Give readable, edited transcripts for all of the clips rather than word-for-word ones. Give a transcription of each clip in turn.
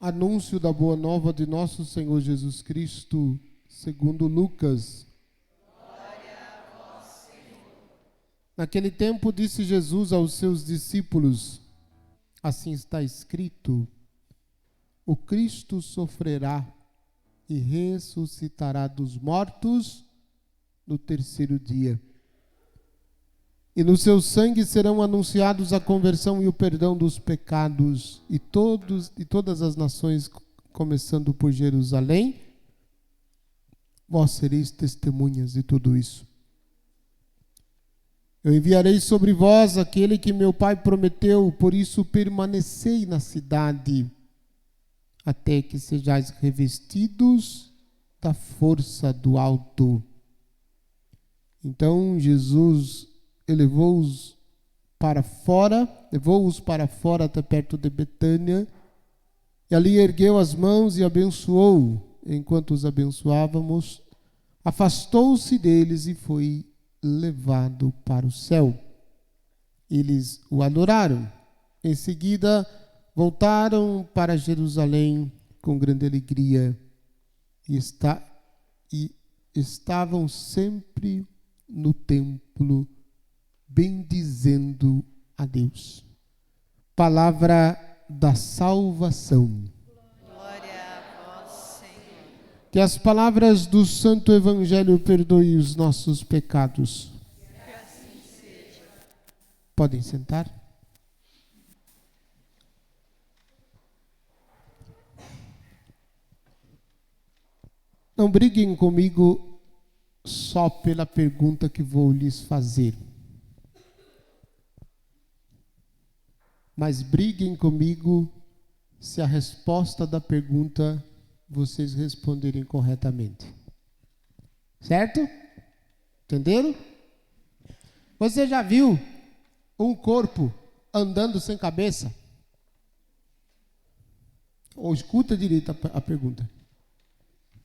Anúncio da boa nova de nosso Senhor Jesus Cristo, segundo Lucas. Glória a vós, Senhor. Naquele tempo disse Jesus aos seus discípulos: assim está escrito: o Cristo sofrerá e ressuscitará dos mortos no terceiro dia. E no seu sangue serão anunciados a conversão e o perdão dos pecados, e todas as nações, começando por Jerusalém, vós sereis testemunhas de tudo isso. Eu enviarei sobre vós aquele que meu Pai prometeu, por isso permanecei na cidade, até que sejais revestidos da força do alto. Então Jesus levou-os para fora até perto de Betânia, e ali ergueu as mãos e abençoou. Enquanto os abençoávamos, afastou-se deles e foi levado para o céu. Eles o adoraram. Em seguida, voltaram para Jerusalém com grande alegria e estavam sempre no templo, bendizendo a Deus. Palavra da salvação. Glória a vós, Senhor. Que as palavras do Santo Evangelho perdoem os nossos pecados. Que assim seja. Podem sentar. Não briguem comigo só pela pergunta que vou lhes fazer. Mas briguem comigo se a resposta da pergunta vocês responderem corretamente. Certo? Entenderam? Você já viu um corpo andando sem cabeça? Ou escuta direito a pergunta.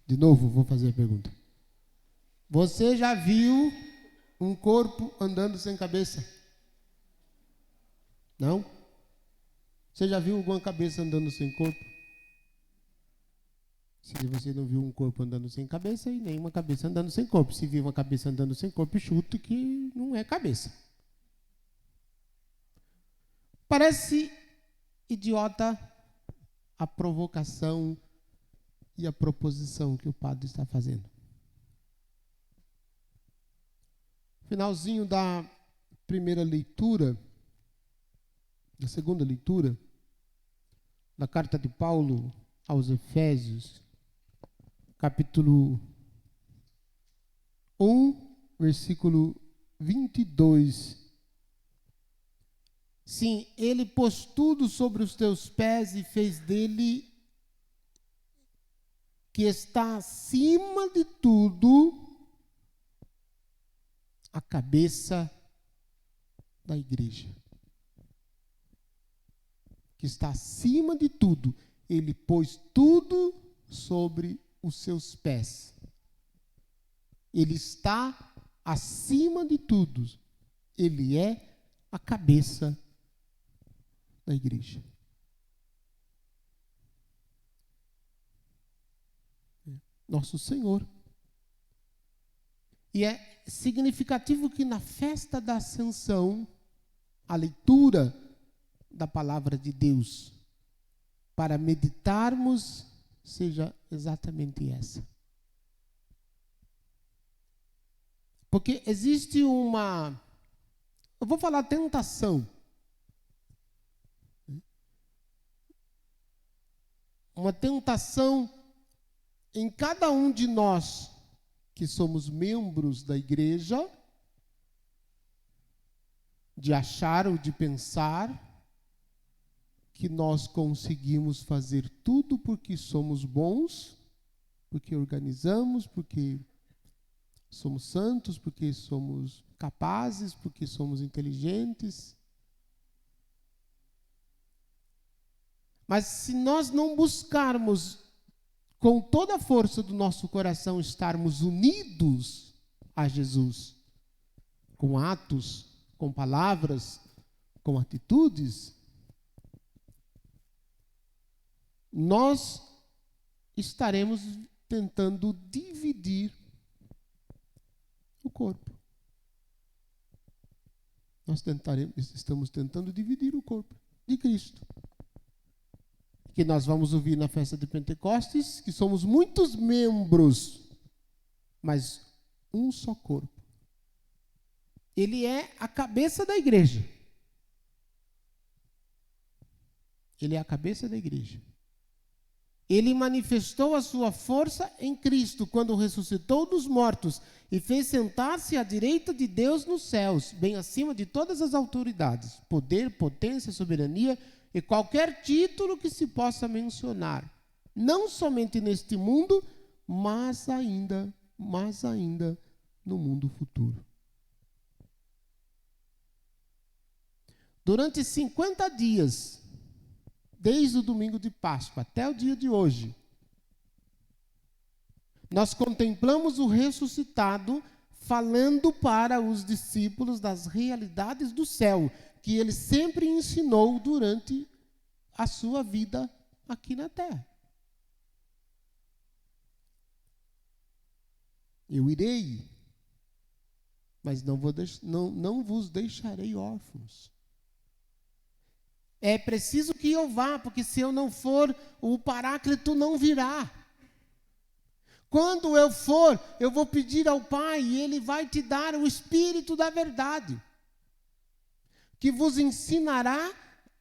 De novo, vou fazer a pergunta. Você já viu um corpo andando sem cabeça? Não? Você já viu alguma cabeça andando sem corpo? Se você não viu um corpo andando sem cabeça e nenhuma cabeça andando sem corpo. Se viu uma cabeça andando sem corpo, chuta que não é cabeça. Parece idiota a provocação e a proposição que o padre está fazendo. Finalzinho da primeira leitura, da segunda leitura, da carta de Paulo aos Efésios, capítulo 1, versículo 22. Sim, ele pôs tudo sobre os teus pés e fez dele, que está acima de tudo, a cabeça da igreja. Que está acima de tudo. Ele pôs tudo sobre os seus pés. Ele está acima de tudo. Ele é a cabeça da igreja. Nosso Senhor. E é significativo que na festa da Ascensão, a leitura da palavra de Deus para meditarmos seja exatamente essa. Porque existe eu vou falar tentação. Uma tentação em cada um de nós que somos membros da igreja, de achar ou de pensar que nós conseguimos fazer tudo porque somos bons, porque organizamos, porque somos santos, porque somos capazes, porque somos inteligentes. Mas se nós não buscarmos com toda a força do nosso coração estarmos unidos a Jesus, com atos, com palavras, com atitudes, nós estaremos tentando dividir o corpo. Estamos tentando dividir o corpo de Cristo. Que nós vamos ouvir na festa de Pentecostes, que somos muitos membros, mas um só corpo. Ele é a cabeça da igreja. Ele é a cabeça da igreja. Ele manifestou a sua força em Cristo quando ressuscitou dos mortos e fez sentar-se à direita de Deus nos céus, bem acima de todas as autoridades, poder, potência, soberania e qualquer título que se possa mencionar, não somente neste mundo, mas ainda no mundo futuro. Durante 50 dias, desde o domingo de Páscoa até o dia de hoje, nós contemplamos o ressuscitado falando para os discípulos das realidades do céu, que ele sempre ensinou durante a sua vida aqui na terra. Eu irei, mas não vos deixarei órfãos. É preciso que eu vá, porque se eu não for, o Paráclito não virá. Quando eu for, eu vou pedir ao Pai e Ele vai te dar o Espírito da verdade, que vos ensinará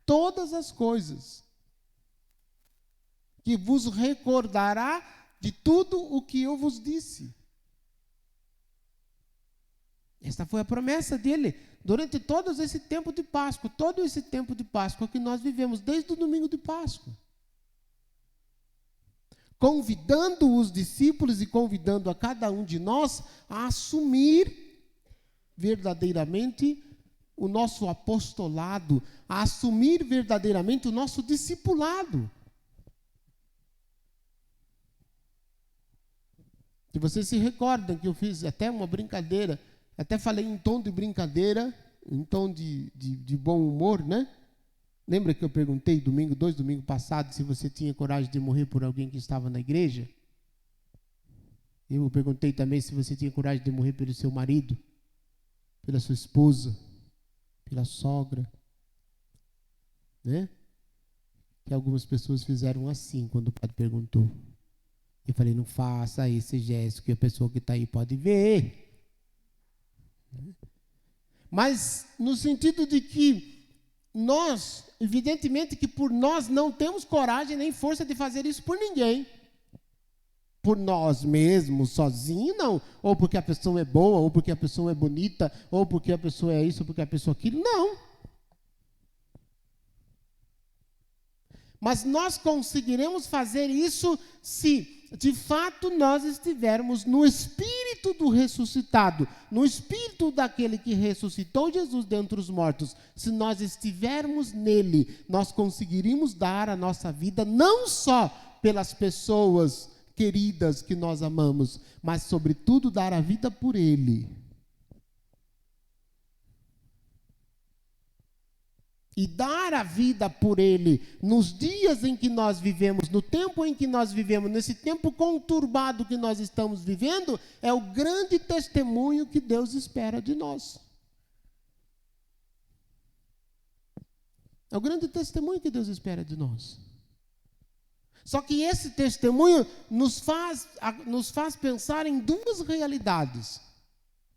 todas as coisas, que vos recordará de tudo o que eu vos disse. Esta foi a promessa dele durante todo esse tempo de Páscoa, que nós vivemos desde o domingo de Páscoa. Convidando os discípulos e convidando a cada um de nós a assumir verdadeiramente o nosso apostolado, a assumir verdadeiramente o nosso discipulado. Se vocês se recordam que eu fiz até uma brincadeira, até falei em tom de brincadeira, em tom de bom humor, né? Lembra que eu perguntei dois domingos passados, se você tinha coragem de morrer por alguém que estava na igreja? Eu perguntei também se você tinha coragem de morrer pelo seu marido, pela sua esposa, pela sogra, né? Que algumas pessoas fizeram assim quando o padre perguntou. Eu falei, não faça esse gesto que a pessoa que está aí pode ver. Mas no sentido de que nós, evidentemente que por nós não temos coragem nem força de fazer isso por ninguém. Por nós mesmos, sozinhos, não. Ou porque a pessoa é boa, ou porque a pessoa é bonita, ou porque a pessoa é isso, ou porque a pessoa é aquilo. Não. Mas nós conseguiremos fazer isso se, de fato, nós estivermos no espírito do ressuscitado, no espírito daquele que ressuscitou Jesus dentre os mortos. Se nós estivermos nele, nós conseguiríamos dar a nossa vida não só pelas pessoas queridas que nós amamos, mas, sobretudo, dar a vida por ele. E dar a vida por ele nos dias em que nós vivemos, no tempo em que nós vivemos, nesse tempo conturbado que nós estamos vivendo, é o grande testemunho que Deus espera de nós. É o grande testemunho que Deus espera de nós. Só que esse testemunho nos faz pensar em duas realidades.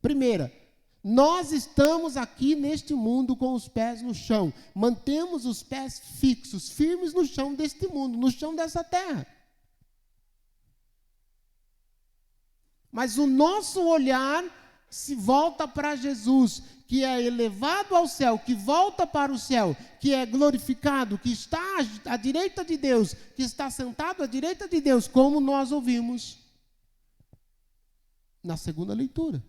Primeira, nós estamos aqui neste mundo com os pés no chão. Mantemos os pés fixos, firmes no chão deste mundo, no chão dessa terra. Mas o nosso olhar se volta para Jesus, que é elevado ao céu, que volta para o céu, que é glorificado, que está à direita de Deus, que está sentado à direita de Deus, como nós ouvimos na segunda leitura.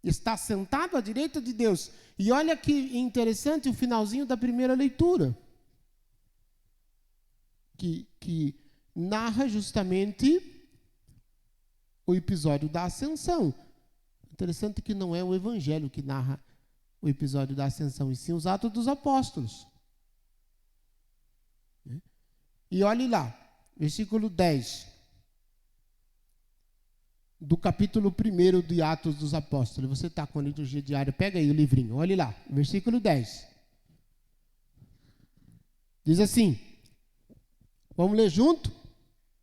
Está sentado à direita de Deus. E olha que interessante o finalzinho da primeira leitura, que narra justamente o episódio da ascensão. Interessante que não é o Evangelho que narra o episódio da ascensão, e sim os Atos dos Apóstolos. E olhe lá, versículo 10. Do capítulo 1 de Atos dos Apóstolos. Você está com a liturgia diária, pega aí o livrinho, olhe lá, versículo 10. Diz assim, vamos ler junto?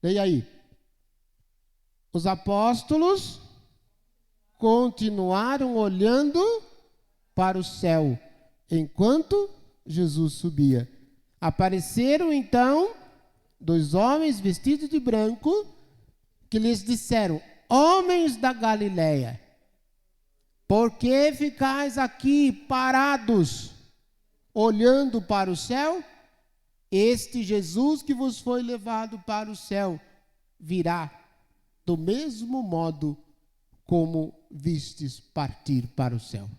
Leia aí. Os apóstolos continuaram olhando para o céu, enquanto Jesus subia. Apareceram então 2 homens vestidos de branco, que lhes disseram: homens da Galileia, por que ficais aqui parados, olhando para o céu? Este Jesus que vos foi levado para o céu, virá do mesmo modo como vistes partir para o céu.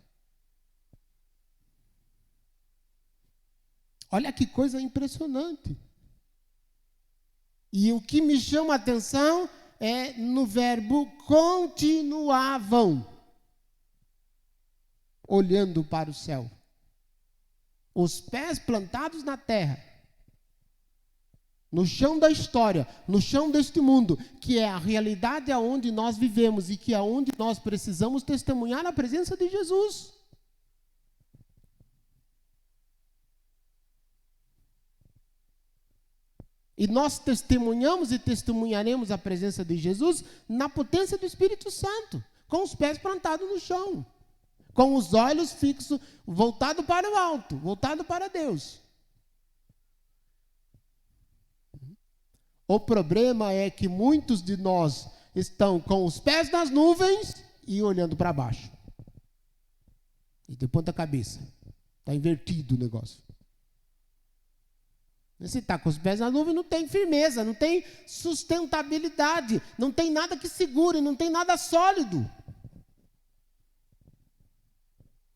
Olha que coisa impressionante. E o que me chama a atenção é no verbo continuavam, olhando para o céu. Os pés plantados na terra, no chão da história, no chão deste mundo, que é a realidade aonde nós vivemos e que é onde nós precisamos testemunhar a presença de Jesus. E nós testemunhamos e testemunharemos a presença de Jesus na potência do Espírito Santo, com os pés plantados no chão, com os olhos fixos, voltados para o alto, voltados para Deus. O problema é que muitos de nós estão com os pés nas nuvens e olhando para baixo. E de ponta cabeça. Está invertido o negócio. Se está com os pés na nuvem, não tem firmeza, não tem sustentabilidade, não tem nada que segure, não tem nada sólido.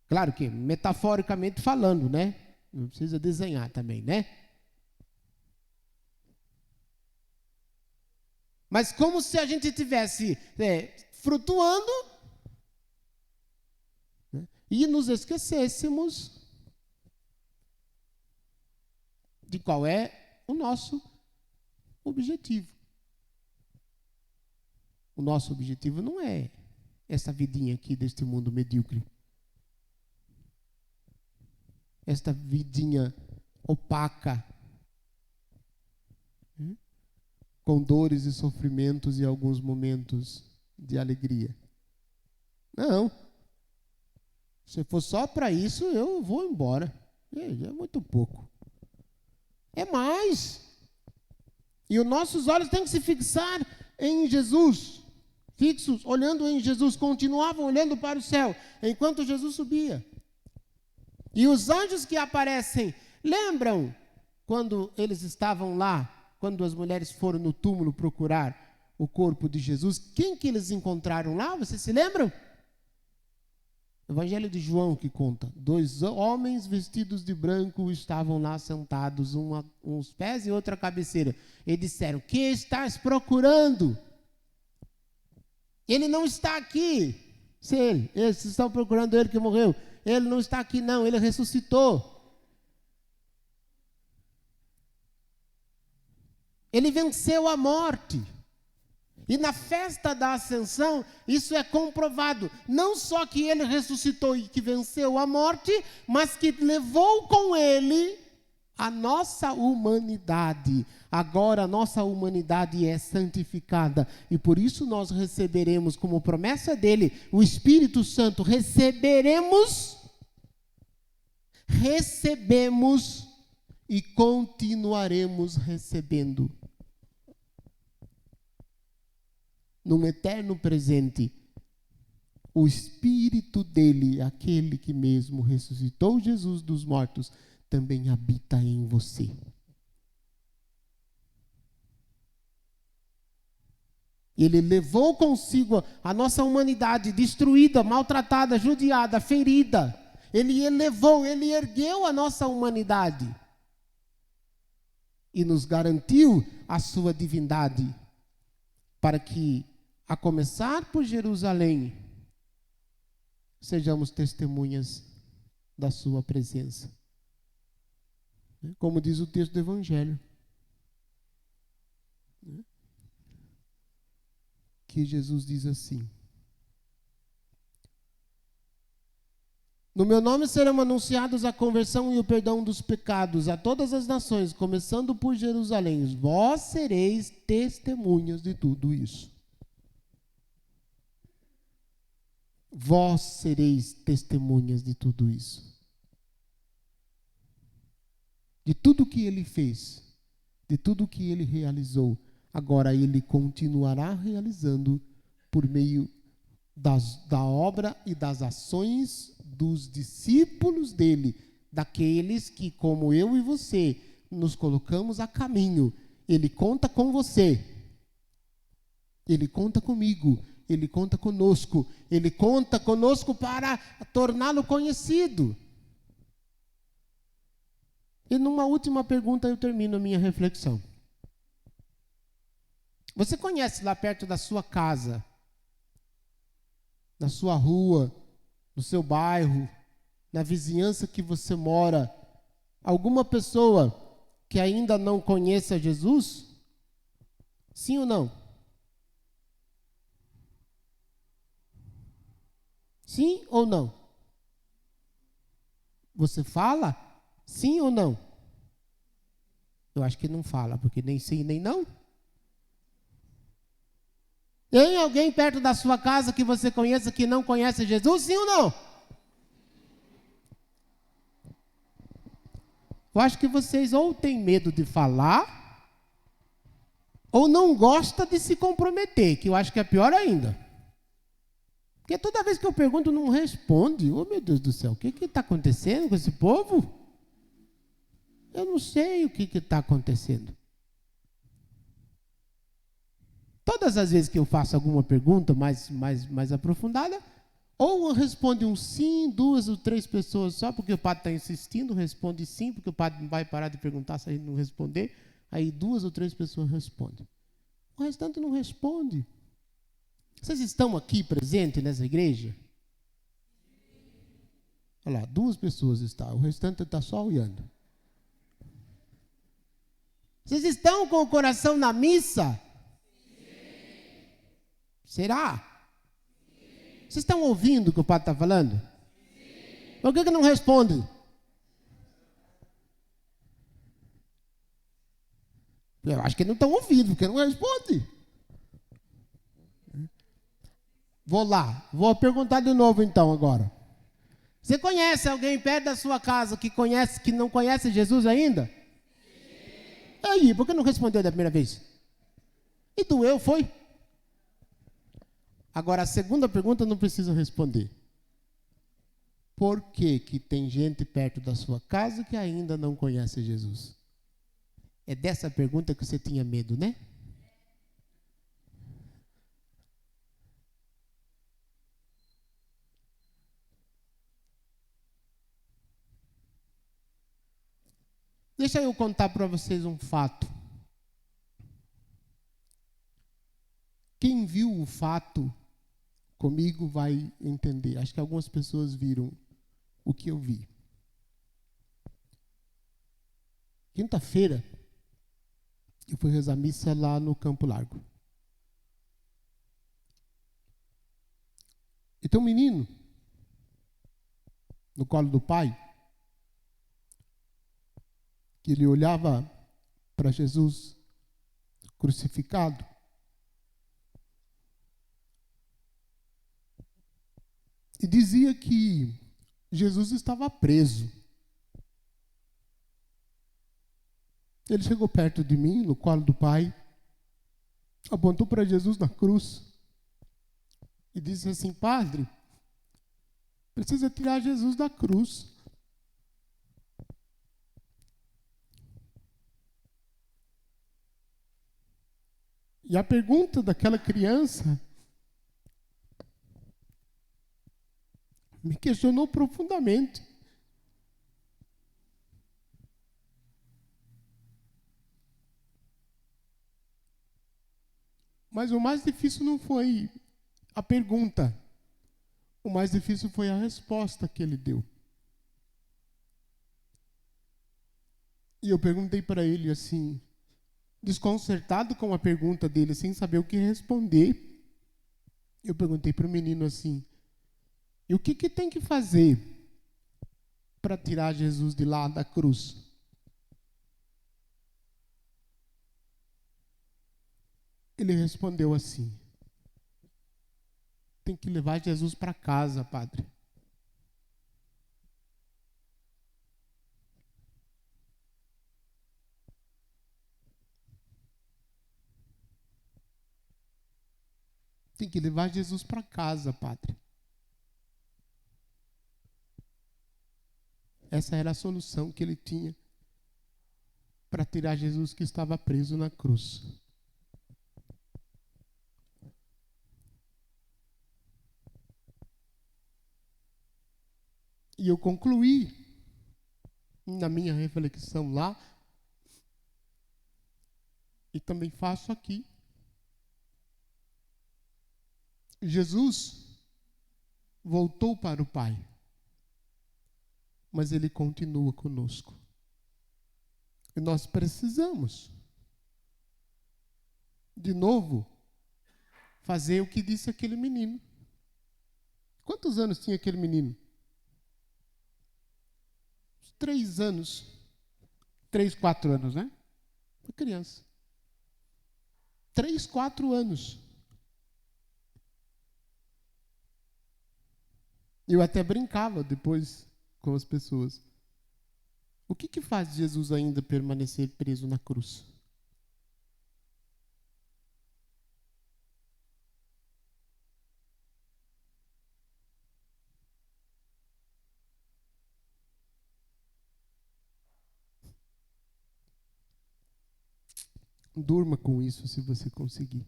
Claro que, metaforicamente falando, né? Não precisa desenhar também, né? Mas como se a gente estivesse flutuando, né, e nos esquecêssemos de qual é o nosso objetivo. O nosso objetivo não é essa vidinha aqui deste mundo medíocre. Esta vidinha opaca, com dores e sofrimentos e alguns momentos de alegria. Não. Se for só para isso, eu vou embora. É muito pouco. É mais. E os nossos olhos têm que se fixar em Jesus. Fixos, olhando em Jesus. Continuavam olhando para o céu, enquanto Jesus subia. E os anjos que aparecem, lembram quando eles estavam lá, quando as mulheres foram no túmulo procurar o corpo de Jesus, quem que eles encontraram lá? Vocês se lembram? Evangelho de João que conta. 2 homens vestidos de branco estavam lá sentados, uns pés e outra cabeceira. E disseram: que estás procurando? Ele não está aqui. Eles estão procurando ele que morreu. Ele não está aqui não, ele ressuscitou. Ele venceu a morte. E na festa da ascensão, isso é comprovado. Não só que ele ressuscitou e que venceu a morte, mas que levou com ele a nossa humanidade. Agora a nossa humanidade é santificada. E por isso nós receberemos, como promessa dele, o Espírito Santo. Recebemos e continuaremos recebendo. Num eterno presente, o Espírito dele, aquele que mesmo ressuscitou Jesus dos mortos, também habita em você. Ele levou consigo a nossa humanidade destruída, maltratada, judiada, ferida. Ele elevou, ele ergueu a nossa humanidade e nos garantiu a sua divindade, para que, a começar por Jerusalém, sejamos testemunhas da sua presença. Como diz o texto do Evangelho. que Jesus diz assim: no meu nome serão anunciados a conversão e o perdão dos pecados a todas as nações, começando por Jerusalém. Vós sereis testemunhas de tudo isso. Vós sereis testemunhas de tudo isso. De tudo que ele fez, de tudo que ele realizou. Agora ele continuará realizando por meio da obra e das ações dos discípulos dele, daqueles que, como eu e você, nos colocamos a caminho. Ele conta com você, ele conta comigo, ele conta conosco, ele conta conosco para torná-lo conhecido. E numa última pergunta eu termino a minha reflexão. Você conhece lá perto da sua casa, na sua rua, no seu bairro, na vizinhança que você mora, alguma pessoa que ainda não conheça Jesus? Sim ou não? Sim ou não? Você fala? Sim ou não? Eu acho que não fala, porque nem sim nem não. Tem alguém perto da sua casa que você conheça que não conhece Jesus? Sim ou não? Eu acho que vocês ou têm medo de falar, ou não gostam de se comprometer, que eu acho que é pior ainda. Porque toda vez que eu pergunto, não responde. Oh, meu Deus do céu, o que está acontecendo com esse povo? Eu não sei o que está acontecendo. Todas as vezes que eu faço alguma pergunta mais aprofundada, ou responde um sim, 2 ou 3 pessoas só, porque o padre está insistindo, responde sim, porque o padre não vai parar de perguntar se a gente não responder, aí 2 ou 3 pessoas respondem. O restante não responde. Vocês estão aqui presentes nessa igreja? Olha lá, 2 pessoas estão, o restante está só olhando. Vocês estão com o coração na missa? Será? Vocês estão ouvindo o que o padre está falando? Por que não responde? Eu acho que não estão ouvindo, porque não responde. Vou perguntar de novo então agora. Você conhece alguém perto da sua casa que não conhece Jesus ainda? Sim. Aí, por que não respondeu da primeira vez? E doeu, foi? Agora, a segunda pergunta não precisa responder. Por que tem gente perto da sua casa que ainda não conhece Jesus? É dessa pergunta que você tinha medo, né? Deixa eu contar para vocês um fato. Quem viu o fato comigo vai entender. Acho que algumas pessoas viram o que eu vi. Quinta-feira, eu fui rezar missa lá no Campo Largo. E tem um menino no colo do pai, que ele olhava para Jesus crucificado e dizia que Jesus estava preso. Ele chegou perto de mim, no colo do pai, apontou para Jesus na cruz e disse assim: Padre, precisa tirar Jesus da cruz. E a pergunta daquela criança me questionou profundamente. Mas o mais difícil não foi a pergunta. O mais difícil foi a resposta que ele deu. E eu perguntei para ele assim: Desconcertado com a pergunta dele, sem saber o que responder, eu perguntei para o menino assim: e o que tem que fazer para tirar Jesus de lá da cruz? Ele respondeu assim: tem que levar Jesus para casa, padre. Tem que levar Jesus para casa, padre. Essa era a solução que ele tinha para tirar Jesus que estava preso na cruz. E eu concluí na minha reflexão lá, e também faço aqui. Jesus voltou para o Pai, mas Ele continua conosco. E nós precisamos, de novo, fazer o que disse aquele menino. Quantos anos tinha aquele menino? 3 anos. 3, 4 anos, né? Foi criança. 3, 4 anos. Eu até brincava depois com as pessoas. O que faz Jesus ainda permanecer preso na cruz? Durma com isso se você conseguir.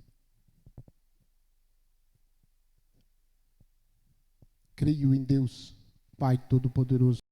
Creio em Deus, Pai Todo-Poderoso,